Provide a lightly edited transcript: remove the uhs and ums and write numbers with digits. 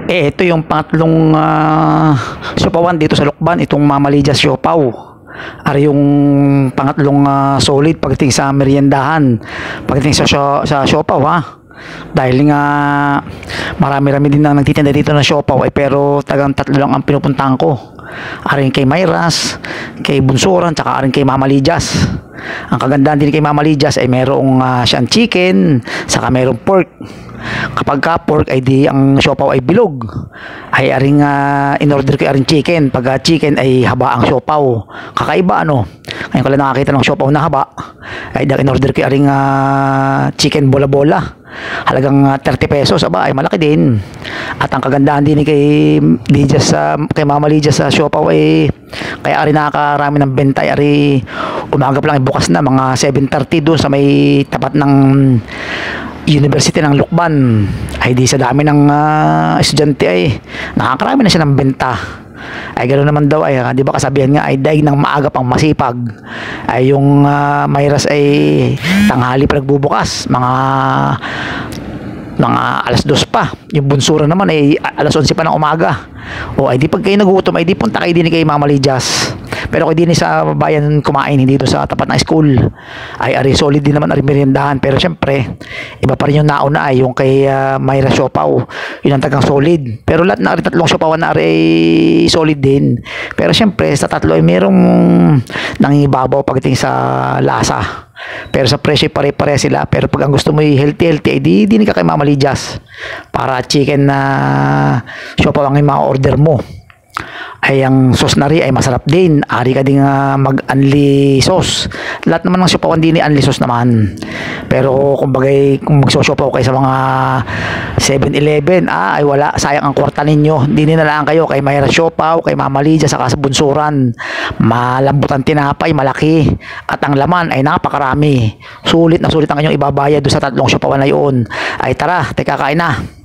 Ito yung pangatlong siopawan dito sa Lukban, itong Mama Lydia's Siopaw. Ari yung pangatlong solid pagdating sa meriendahan, pagdating sa siopaw ha. Dahil nga marami-rami din nang nagtitinda dito ng siopaw pero tagang tatlo lang ang pinupuntahan ko. Aring kay Mayras, kay Bunsuran, tsaka aring kay Mama Lydia's. Ang kagandahan din kay Mama Lydia's ay merong siyang chicken, saka merong pork. Kapag ka pork ay di ang siopaw ay bilog, ay aring in-order ko aring chicken. Pag chicken ay haba ang siopaw, kakaiba ano. Ngayon ko lang nakakita ng siopaw na haba, ay in-order ko aring chicken bola-bola, halagang 30 pesos. Aba ay malaki din. At ang kagandahan din kay Lydia's, kay Mama Lydia's sa siopaw ay kaya ari nakakarami ng benta ay ari umaga pa lang, bukas na mga 7:30 doon sa may tapat ng University ng Lukban. Ay di sa dami ng estudyante ay nakakarami na siya ng benta. Ay ganoon naman daw ay di ba kasabihan nga ay daig ng maaga pang masipag. Ay yung Mayras ay tanghali pa nagbubukas, mga alas 2 pa. Yung Bunsura naman ay alas 11 pa ng umaga. O ay di pag kayo nagutom ay di punta kayo din kay Mama Lydia's. Pero kung din sa bayan kumain, hindi dito sa tapat ng school, ay ari solid din naman ari meriendahan. Pero syempre iba pa rin yung nauna ay yung kay Mayra Siopaw, yun ang tagang solid. Pero lahat na ari tatlong siopawan na ari solid din. Pero syempre sa tatlo ay merong nangingibabaw pagdating sa lasa. Pero sa presyo pare-pare sila. Pero pag ang gusto mo healthy ay di ka kay Mama Lydia's. Para chicken na siopaw ang mga order mo ay ang sauce na rin ay masarap din. Ari ka din mag-unli sauce. Lahat naman ng siopawan din ni unli sauce naman. Pero kung magsosiopaw kayo sa mga 7-Eleven, ay wala, sayang ang kwarta ninyo. Hindi na lang kayo kay Mayra Siopaw, kay Mama Lydia, saka sa Bunsuran. Malambot ang tinapay, malaki, at ang laman ay napakarami. Sulit na sulit ang inyong ibabayad doon sa tatlong siopawan na yun. Ay tara, teka kain na.